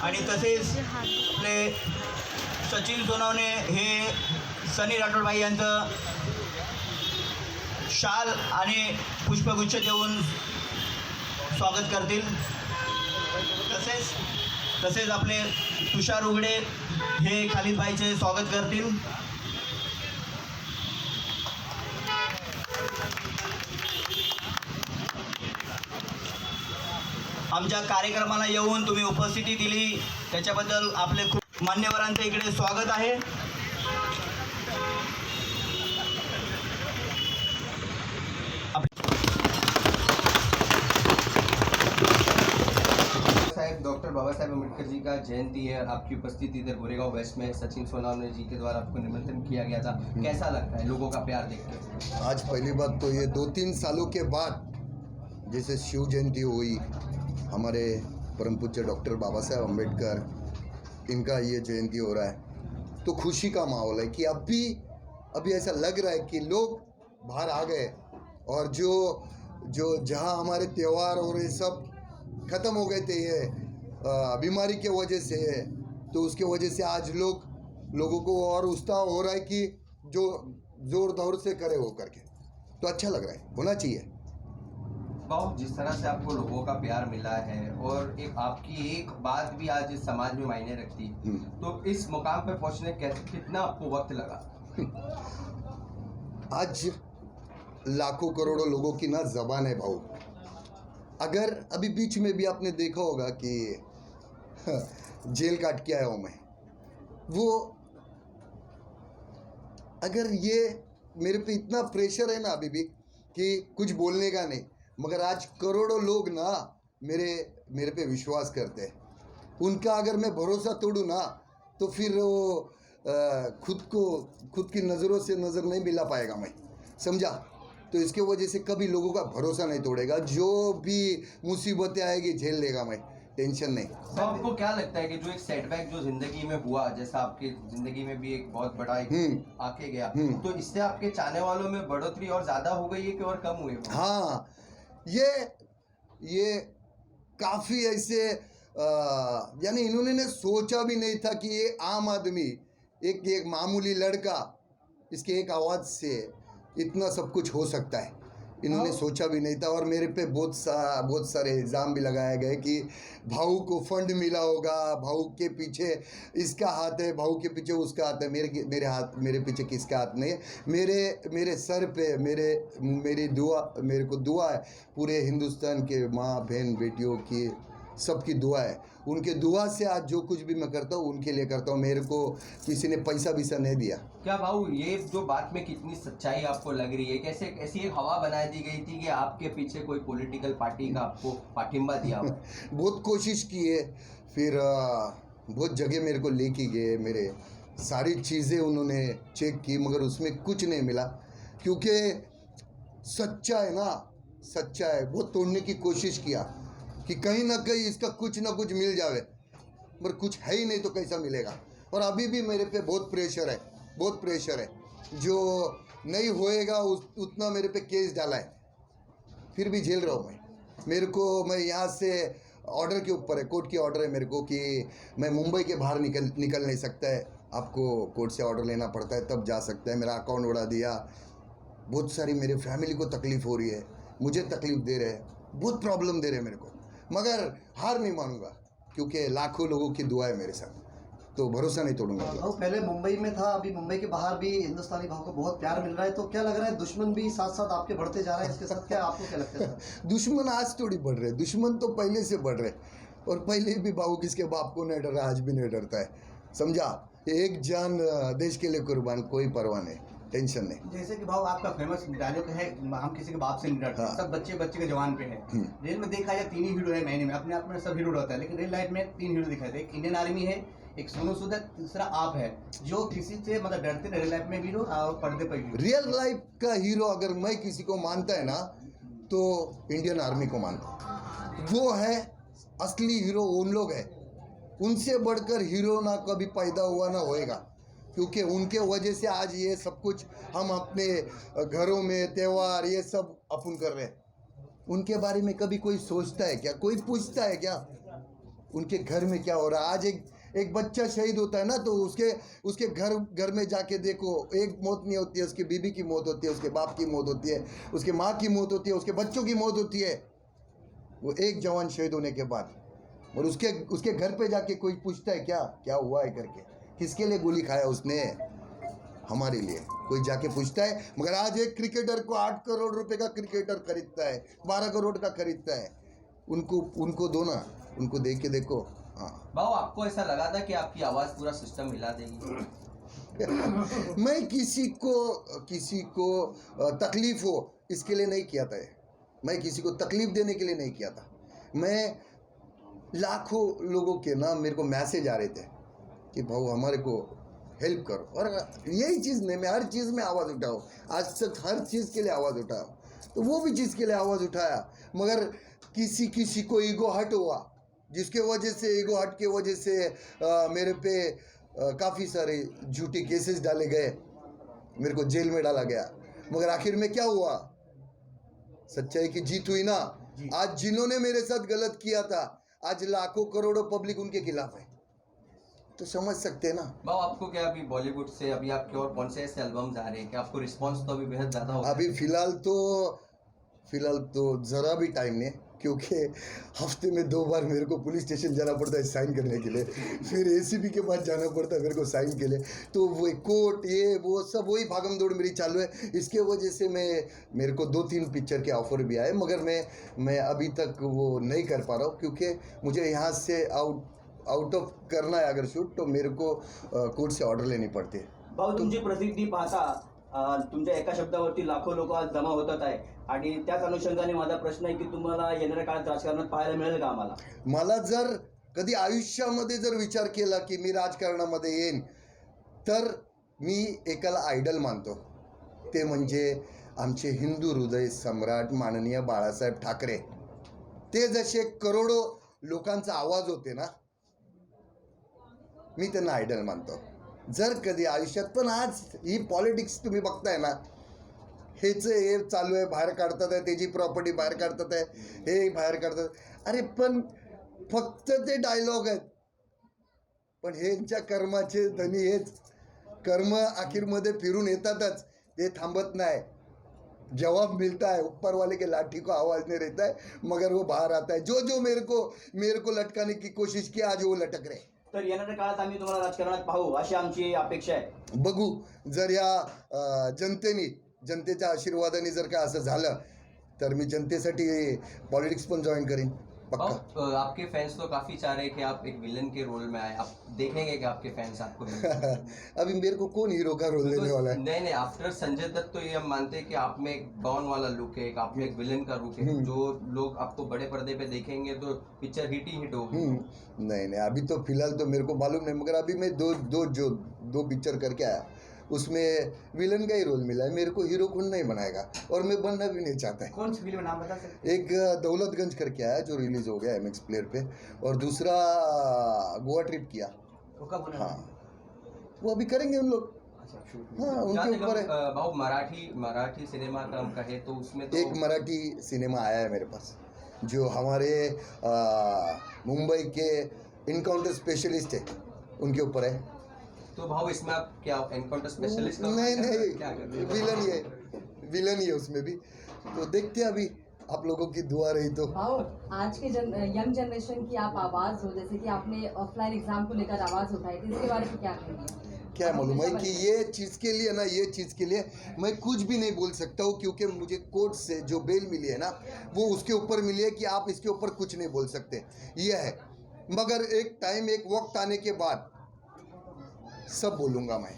आणि तसेच आपले सचिन सोनवणे हे सनी राठोडभाई यांचं शाल आणि पुष्पगुच्छ देऊन स्वागत करतील. तसेच आपले तुषार उघडे हे खालिदभाईचे स्वागत करतील. आमच्या कार्यक्रमाला येऊन तुम्ही उपस्थिती दिली त्याच्याबद्दल आपले खूप मान्यवरांचं इकडे स्वागत आहे. डॉक्टर बाबा साहेब अम्बेडकर जी का जयंती है और आपकी उपस्थिति इधर गोरेगांव वेस्ट में सचिन सोनवणे जी के द्वारा आपको निमंत्रण किया गया था, कैसा लगता है लोगों का प्यार देख के? आज पहली बात तो ये 2-3 सालों के बाद जैसे शिव जयंती हुई, हमारे परम पूज्य डॉक्टर बाबा साहेब अम्बेडकर इनका ये जयंती हो रहा है, तो खुशी का माहौल है कि अभी ऐसा लग रहा है कि लोग बाहर आ गए और जो जहाँ हमारे त्यौहार और ये सब ख़त्म हो गए थे ये बीमारी के वजह से, तो उसके वजह से आज लोगों को और उत्साह हो रहा है कि जो जोर दौर से करे वो करके, तो अच्छा लग रहा है, होना चाहिए. बहुत जिस तरह से आपको लोगों का प्यार मिला है और आपकी एक बात भी आज इस समाज में मायने रखती है, तो इस मुकाम पर पहुंचने कितना आपको वक्त लगा? आज लाखों करोड़ों लोगों की ना जबान है भाऊ. अगर अभी बीच में भी आपने देखा होगा कि जेल काट के आया हूँ मैं, वो अगर ये मेरे पे इतना प्रेशर है ना अभी भी कि कुछ बोलने का नहीं, मगर आज करोड़ों लोग ना मेरे पे विश्वास करते हैं. उनका अगर मैं भरोसा तोड़ूँ ना तो फिर वो खुद की नज़रों से नज़र नहीं मिला पाएगा मैं, समझा. तो इसके वजह से कभी लोगों का भरोसा नहीं तोड़ेगा. जो भी मुसीबतें आएगी झेल लेगा मैं, टेंशन नहीं. तो आपको क्या लगता है कि जो एक सेटबैक जो जिंदगी में हुआ, जैसा आपकी जिंदगी में भी एक बहुत बड़ा एक आके गया, तो इससे आपके चाहने वालों में बढ़ोतरी और ज्यादा हो गई है कि और कम हुई? हाँ, ये काफ़ी ऐसे यानी इन्होंने सोचा भी नहीं था कि ये आम आदमी एक मामूली लड़का, इसके एक आवाज़ से इतना सब कुछ हो सकता है. इन्होंने सोचा भी नहीं था. और मेरे पे बहुत सारे इल्ज़ाम भी लगाए गए कि भाऊ को फंड मिला होगा, भाऊ के पीछे इसका हाथ है, भाऊ के पीछे उसका हाथ है. मेरे पीछे किसका हाथ नहीं है. मेरे सर पे मेरी दुआ, मेरे को दुआ है पूरे हिंदुस्तान के माँ बहन बेटियों की, सबकी दुआ है. उनके दुआ से आज जो कुछ भी मैं करता हूँ उनके लिए करता हूँ. मेरे को किसी ने पैसा नहीं दिया. क्या भाऊ ये जो बात में कितनी सच्चाई आपको लग रही है? कैसे ऐसी एक हवा बना दी गई थी कि आपके पीछे कोई पॉलिटिकल पार्टी का आपको पाठिंबा दिया? बहुत कोशिश की है, फिर बहुत जगह मेरे को लेके गए, मेरे सारी चीज़ें उन्होंने चेक की, मगर उसमें कुछ नहीं मिला. क्योंकि सच्चा है ना, सच्चा है. बहुत तोड़ने की कोशिश किया कि कहीं ना कहीं इसका कुछ ना कुछ मिल जावे, पर कुछ है ही नहीं तो कैसा मिलेगा. और अभी भी मेरे पे बहुत प्रेशर है. जो नहीं होएगा उतना मेरे पे केस डाला है, फिर भी झेल रहा हूँ मैं यहाँ से ऑर्डर के ऊपर है, कोर्ट की ऑर्डर है मेरे को कि मैं मुंबई के बाहर निकल नहीं सकता है. आपको कोर्ट से ऑर्डर लेना पड़ता है तब जा सकता है. मेरा अकाउंट उड़ा दिया. बहुत सारी मेरे फैमिली को तकलीफ़ हो रही है, मुझे तकलीफ़ दे रहे हैं, बहुत प्रॉब्लम दे रहे हैं मेरे को, मगर हार नहीं मानूंगा क्योंकि लाखों लोगों की दुआ है मेरे साथ, तो भरोसा नहीं तोड़ूंगा. भाव पहले मुंबई में था, अभी मुंबई के बाहर भी हिंदुस्तानी भाव को बहुत प्यार मिल रहा है, तो क्या लग रहा है दुश्मन भी साथ साथ आपके बढ़ते जा रहे हैं इसके साथ? क्या आपको क्या लगता है? दुश्मन आज थोड़ी बढ़ रहे, दुश्मन तो पहले से बढ़ रहे. और पहले भी बाबू किसके बाप को नहीं डरा, आज भी नहीं डरता है, समझा. एक जान देश के लिए कुर्बान, कोई परवाह नहीं, टेंशन नहीं. जैसे कि भाव आपका फेमस डायलॉग है, हम किसी के बाप से नहीं डरते. सब बच्चे के जवान पे है. रेल में देखा जाए 3 ही हीरो है महीने में, अपने आप में सब हीरो होता है, लेकिन रियल लाइफ में 3 हीरो दिखाई दे. एक इंडियन आर्मी है, एक सोनू सूद है, तीसरा आप है, जो किसी से मतलब डरते नहीं. रियल लाइफ में हीरो और पर्दे पर हीरो. रियल लाइफ का हीरो अगर मैं किसी को मानता है ना तो इंडियन आर्मी को मानता. वो है असली हीरो, उन लोग है. उनसे बढ़कर हीरो ना कभी पैदा हुआ ना होएगा, क्योंकि उनके वजह से आज ये सब कुछ हम अपने घरों में त्यौहार ये सब अपन कर रहे हैं. उनके बारे में कभी कोई सोचता है क्या, कोई पूछता है क्या? उनके घर में क्या हो रहा है। आज एक बच्चा शहीद होता है ना, तो उसके घर में जाके देखो, एक मौत नहीं होती है, उसकी बीवी की मौत होती है, उसके बाप की मौत होती है, उसके माँ की मौत होती है, उसके बच्चों की मौत होती है। वो एक जवान शहीद होने के बाद, और उसके घर पे जाके कोई पूछता है क्या हुआ है करके, किसके लिए गोली खाया उसने? हमारे लिए कोई जाके पूछता है? मगर आज एक क्रिकेटर को 8 करोड़ रुपए का क्रिकेटर खरीदता है, 12 करोड़ का खरीदता है। उनको दो ना, उनको देख के देखो। हाँ भाव, आपको ऐसा लगा था कि आपकी आवाज़ पूरा सिस्टम हिला देगी? मैं किसी को तकलीफ हो इसके लिए नहीं किया था। मैं किसी को तकलीफ देने के लिए नहीं किया था। मैं लाखों लोगों के ना मेरे को मैसेज आ रहे थे कि भाऊ हमारे को हेल्प करो, और यही चीज़ नहीं, मैं हर चीज़ में आवाज़ उठाऊँ। आज तक हर चीज़ के लिए आवाज़ उठाऊँ, तो वो भी चीज़ के लिए आवाज़ उठाया। मगर किसी को ईगो हट हुआ, जिसके वजह से ईगो हट के वजह से मेरे पे काफ़ी सारे झूठी केसेस डाले गए, मेरे को जेल में डाला गया। मगर आखिर में क्या हुआ? सच्चाई की जीत हुई ना। आज जिन्होंने मेरे साथ गलत किया था, आज लाखों करोड़ों पब्लिक उनके खिलाफ है, तो समझ सकते हैं ना। भाव, आपको क्या अभी बॉलीवुड से अभी आपके और कौन से ऐसे एल्बम्स आ रहे हैं कि आपको रिस्पांस तो अभी बेहद ज़्यादा होगा? अभी फिलहाल तो ज़रा भी टाइम नहीं, क्योंकि हफ्ते में 2 बार मेरे को पुलिस स्टेशन जाना पड़ता है साइन करने के लिए, फिर एसीपी के पास जाना पड़ता है मेरे को साइन के लिए, तो वो कोर्ट ये वो सब वही भागम दौड़ मेरी चालू है। इसके वजह से मेरे को 2-3 पिक्चर के ऑफर भी आए, मगर मैं अभी तक वो नहीं कर पा रहा हूँ, क्योंकि मुझे यहाँ से आउट ऑफ करना है अगर शूट, तो मेरे को कोर्ट से ऑर्डर लेनी पड़ती है। भाऊ, तुमची प्रसिद्धी पाहता तुमच्या एका शब्दावरती लाखो लोक आज जमा होतात आहे, आणि त्याच अनुषंगाने माझा प्रश्न आहे की तुम्हाला येणाऱ्या काळात राजकारणात पाहायला मिळेल का आम्हाला? मला जर कधी आयुष्यामध्ये जर विचार केला की मी राजकारणामध्ये येईन, तर मी एकाला आयडल मानतो, ते म्हणजे आमचे हिंदू हृदय सम्राट माननीय बाळासाहेब ठाकरे. ते जसे करोडो लोकांचा आवाज होते ना, मी त्यांना आयडल मानतो. जर कधी आयुष्यात, पण आज ही पॉलिटिक्स तुम्ही बघताय ना, हे चालू आहे, बाहेर काढतात आहे, त्याची प्रॉपर्टी बाहेर काढतात आहे, हे बाहेर काढतात. अरे पण फक्त ते डायलॉग आहेत, पण ह्यांच्या कर्माचे धनी हेच. कर्म आखिरमध्ये फिरून येतातच, ते थांबत नाही. जवाब मिलता है, ऊपर वाले के लाठी को आवाज नहीं रहता है, मगर वो बाहर आता है. जो मेरे को लटकाने की कोशिश की, आज वो लटक रहे. तर येणाऱ्या काळात आम्ही तुम्हाला राजकारणात पाहू अशी आमची अपेक्षा आहे. बघू, जर या जनतेच्या आशीर्वादाने जर का असं झालं, तर मी जनतेसाठी पॉलिटिक्स पण जॉईन करीन पक्का. आपके फैंस तो काफी चाह रहे हैं कि आप एक विलन के रोल में आए, आप देखेंगे कि आपके फैंस आपको अभी मेरे को कौन हीरो का रोल देने वाला है? नहीं, आफ्टर संजय दत्त तो ये हम मानते हैं कि आप में एक डॉन वाला लुक है, आप में एक विलन का लुक है, जो लोग आपको बड़े पर्दे पे देखेंगे तो पिक्चर हिट ही हिट होगी. नहीं, अभी तो फिलहाल तो मेरे को मालूम नहीं, मगर अभी मैं दो पिक्चर करके आया, उसमें विलन का ही रोल मिला है. मेरे को हीरो कौन नहीं बनाएगा, और मैं बनना भी नहीं चाहता है. कौन सी फिल्म नाम बता सकते? एक दौलतगंज करके आया जो रिलीज हो गया MX प्लेयर पे, और दूसरा गोवा ट्रिप किया. वो कब होना? हाँ, वो अभी करेंगे उन लोग. हाँ, उनके ऊपर है. भाव, मराठी सिनेमा का हम कहे तो उसमें तो एक मराठी सिनेमा आया है मेरे पास, जो हमारे मुंबई के इनकाउंटर स्पेशलिस्ट है, उनके ऊपर है. तो भाव, इसमें आप क्या एनकाउंटर स्पेशलिस्ट? नहीं, विलन ही है उसमें भी. तो देखते हैं, अभी आप लोगों की दुआ रही तो. भाव, आज के यंग जनरेशन की आप आवाज़ हो, जैसे कि आपने ऑफलाइन एग्जाम को लेकर आवाज़ उठाई थी, इसके बारे में क्या कहेंगे? क्या मालूम है कि ये चीज़ के लिए मैं कुछ भी नहीं बोल सकता हूँ, क्योंकि मुझे कोर्ट से जो बेल मिली है ना, वो उसके ऊपर मिली है कि आप इसके ऊपर कुछ नहीं बोल सकते, ये है. मगर एक वक्त आने के बाद सब बोलूँगा मैं.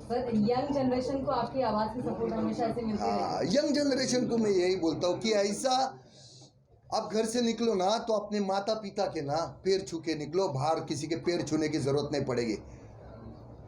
सर, यंग जनरेशन को आपकी आवाज़ की सपोर्ट हमेशा ऐसे मिलती है. हाँ, यंग जनरेशन को मैं यही बोलता हूँ कि ऐसा आप घर से निकलो ना, तो अपने माता पिता के ना पैर छू के निकलो, बाहर किसी के पैर छूने की ज़रूरत नहीं पड़ेगी.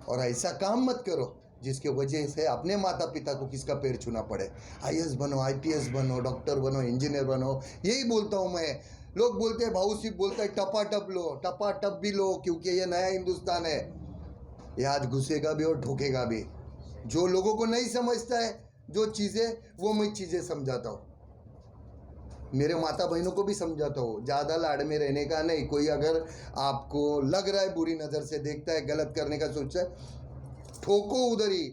और ऐसा काम मत करो जिसके वजह से अपने माता पिता को किसका पैर छूना पड़े. IAS बनो, IPS बनो, डॉक्टर बनो, इंजीनियर बनो, यही बोलता हूँ मैं. लोग बोलते हैं, भाऊ सिर्फ बोलता है टपाटप लो, टपाटप भी लो, क्योंकि ये नया हिंदुस्तान है. ये आज घुसेगा भी और ठोकेगा भी. जो लोगों को नहीं समझता है जो चीज़ें, वो मैं चीज़ें समझाता हूँ. मेरे माता बहनों को भी समझाता हूँ, ज़्यादा लाड़ में रहने का नहीं। कोई अगर आपको लग रहा है बुरी नज़र से देखता है, गलत करने का सोचता है, ठोको उधर ही।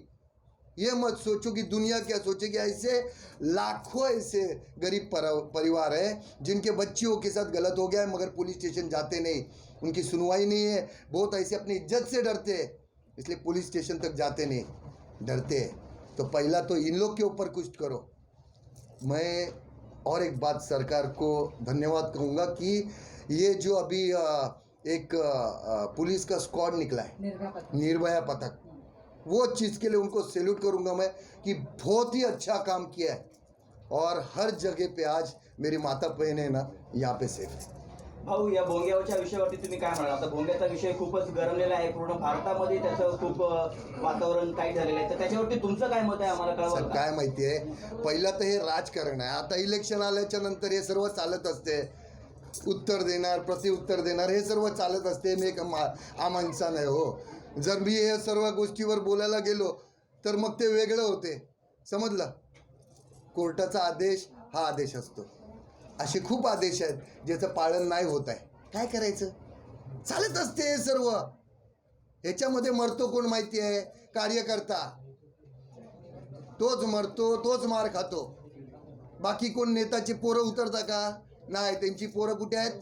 ये मत सोचो कि दुनिया क्या सोचेगी। ऐसे लाखों ऐसे गरीब परिवार हैं जिनके बच्चियों के साथ गलत हो गया है मगर पुलिस स्टेशन जाते नहीं, उनकी सुनवाई नहीं है। बहुत ऐसे अपनी इज्जत से डरते हैं, इसलिए पुलिस स्टेशन तक जाते नहीं, डरते हैं। तो पहला तो इन लोग के ऊपर कुछ करो। मैं और एक बात सरकार को धन्यवाद कहूँगा कि ये जो अभी एक पुलिस का स्क्वाड निकला है, निर्भया पथक, वो चीज़ के लिए उनको सैल्यूट करूँगा मैं कि बहुत ही अच्छा काम किया है। और हर जगह पे आज मेरी माता बहन है ना, यहाँ पे सेफ है। भाऊ, या भोंग्याच्या विषयावरती तुम्ही काय म्हणाल? आता भोंग्याचा विषय खूपच गरमलेला आहे, पूर्ण भारतामध्ये त्याचं खूप वातावरण काही झालेलं आहे, तर त्याच्यावरती तुमचं काय मत आहे आम्हाला सर कळवा. काय माहिती आहे, पहिलं तर हे राजकारण आहे. आता इलेक्शन आल्याच्या नंतर हे सर्व चालत असते, उत्तर देणार प्रत्युत्तर देणार हे सर्व चालत असते. मी एक आम इन्सान आहे हो. जर मी हे सर्व गोष्टीवर बोलायला गेलो तर मग ते वेगळं होते, समजलं. कोर्टाचा आदेश हा आदेश असतो. असे खूप आदेश आहेत ज्याचं पालन नाही होत आहे, काय करायचं. चालत असते हे सर्व. ह्याच्यामध्ये मरतो कोण माहिती आहे? कार्यकर्ता. तोच मरतो, तोच मार खातो. बाकी कोण नेताची पोरं उतरता का? नाही. त्यांची पोरं कुठे आहेत?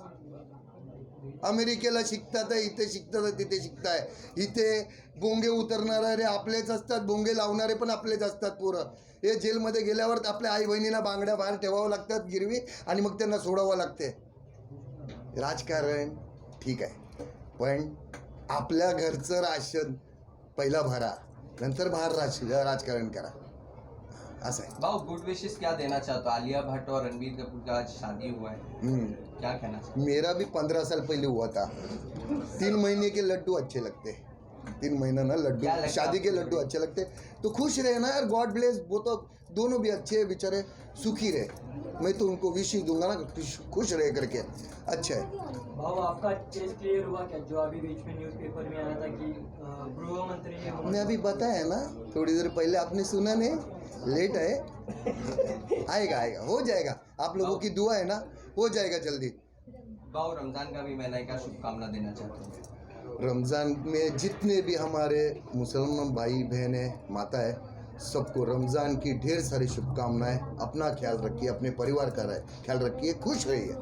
अमेरिकेला शिकतात, इथे शिकतात, तिथे शिकताय. इथे बोंगे उतरणारे आपलेच असतात, बोंगे लावणारे पण आपलेच असतात पोरं. हे जेलमध्ये गेल्यावर आपल्या आई बहिणींना बांगड्या बाहेर ठेवावं लागतात गिरवी, आणि मग त्यांना सोडावं लागते. राजकारण ठीक आहे, पण आपल्या घरचं राशन पहिला भरा, नंतर बाहेर राजकारण करा, असं आहे. भाव, गुड विशेस क्या देना चाहते हो? आलिया भट्ट और रणबीर कपूर का आज शादी हुआ है, क्या कहना चाहते मेरा भी 15 साल पहले हुआ था. 3 महीने के लड्डू अच्छे लगते, 3 महीना ना लड्डू, क्या लगता शादी के आपको? लड्डू अच्छे लगते. तो खुश रहे ना यार, गॉड ब्लेस. वो तो दोनों भी अच्छे बेचारे, सुखी रहे. मैं तो उनको विश ही दूंगा ना, खुश रहे करके. अच्छा है. भाव, आपका केस क्लियर हुआ क्या? जो अभी बीच में न्यूज़पेपर में आया था कि गृह मंत्री मैं अभी बताया ना थोड़ी देर पहले, आपने सुना नहीं? लेट है, आएगा आएगा, हो जाएगा. आप लोगों की दुआ है ना, हो जाएगा जल्दी. भाव, रमजान का भी महीना है, क्या शुभकामना देना चाहते हो? रमज़ान में जितने भी हमारे मुसलमान भाई बहन है, माता है, सबको रमज़ान की ढेर सारी शुभकामनाएं. अपना ख्याल रखिए, अपने परिवार का ख्याल रखिए, खुश रहिए.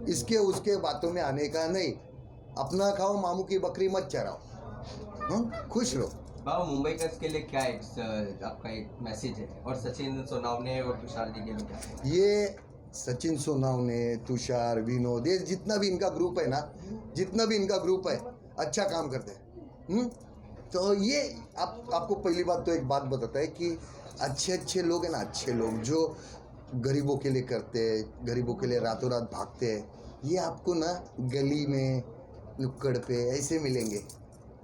इसके उसके बातों में आने का नहीं. अपना खाओ, मामू की बकरी मत चराओ, खुश रहो. भाव, मुंबई का इसके लिए क्या आपका एक मैसेज है? और सचिन सोनावने और तुषार जी के लिए क्या है? ये सचिन सोनावने, तुषार, विनोद, ये जितना भी इनका ग्रुप है ना, जितना भी इनका ग्रुप है, अच्छा काम करते हैं. तो ये आपको पहली बात तो एक बात बताता है कि अच्छे लोग हैं ना, अच्छे लोग जो गरीबों के लिए करते हैं, गरीबों के लिए रातों रात भागते हैं, ये आपको ना गली में, नुक्कड़ पे ऐसे मिलेंगे.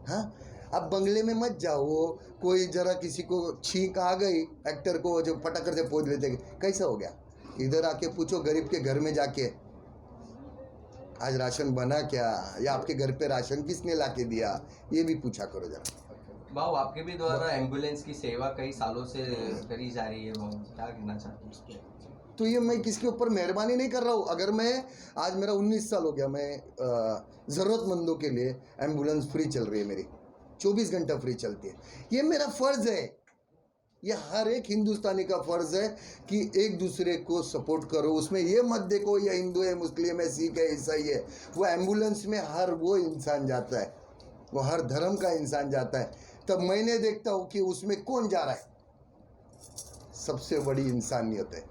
हाँ, अब बंगले में मत जाओ. कोई जरा किसी को छींक आ गई, एक्टर को जो पटक कर से पोंछ लेते, कैसा हो गया? इधर आके पूछो गरीब के घर में जाके, आज राशन बना क्या, या आपके घर पे राशन किसने लाके दिया, ये भी पूछा करो जरा. भाव, आपके भी द्वारा एम्बुलेंस की सेवा कई सालों से करी जा रही है, भाव क्या कहना चाहते हैं उस पर? तो ये मैं किसके ऊपर मेहरबानी नहीं कर रहा हूँ. अगर मैं आज मेरा 19 साल हो गया, मैं ज़रूरतमंदों के लिए एम्बुलेंस फ्री चल रही है मेरी, 24 घंटा फ्री चलती है. ये मेरा फ़र्ज़ है, ये हर एक हिंदुस्तानी का फ़र्ज़ है कि एक दूसरे को सपोर्ट करो. उसमें ये मत देखो ये हिंदू है, मुस्लिम है, सिख है, ईसाई है. वो एम्बुलेंस में हर वो इंसान जाता है, वो हर धर्म का इंसान जाता है. तब मैंने देखता हूँ कि उसमें कौन जा रहा है. सबसे बड़ी इंसानियत है,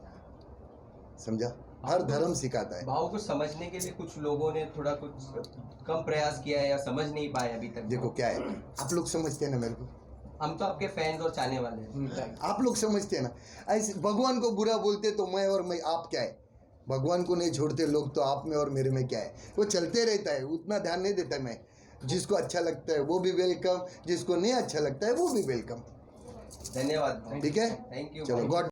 समझा. हर धर्म सिखाता है. भाव को समझने के लिए कुछ लोगों ने थोड़ा कुछ कम प्रयास किया है या समझ नहीं पाए अभी तक. देखो क्या है, आप लोग समझते हैं ना मेरे को, हम तो आपके फैंस और चाहने वाले हैं. आप लोग समझते हैं ना. ऐसे भगवान को बुरा बोलते तो मैं और मैं आप क्या है. भगवान को नहीं छोड़ते लोग तो आप में और मेरे में क्या है. वो चलते रहता है, उतना ध्यान नहीं देता मैं. जिसको अच्छा लगता है वो भी वेलकम, जिसको नहीं अच्छा लगता है वो भी वेलकम. धन्यवाद. ठीक है, थैंक यू. चलो गॉड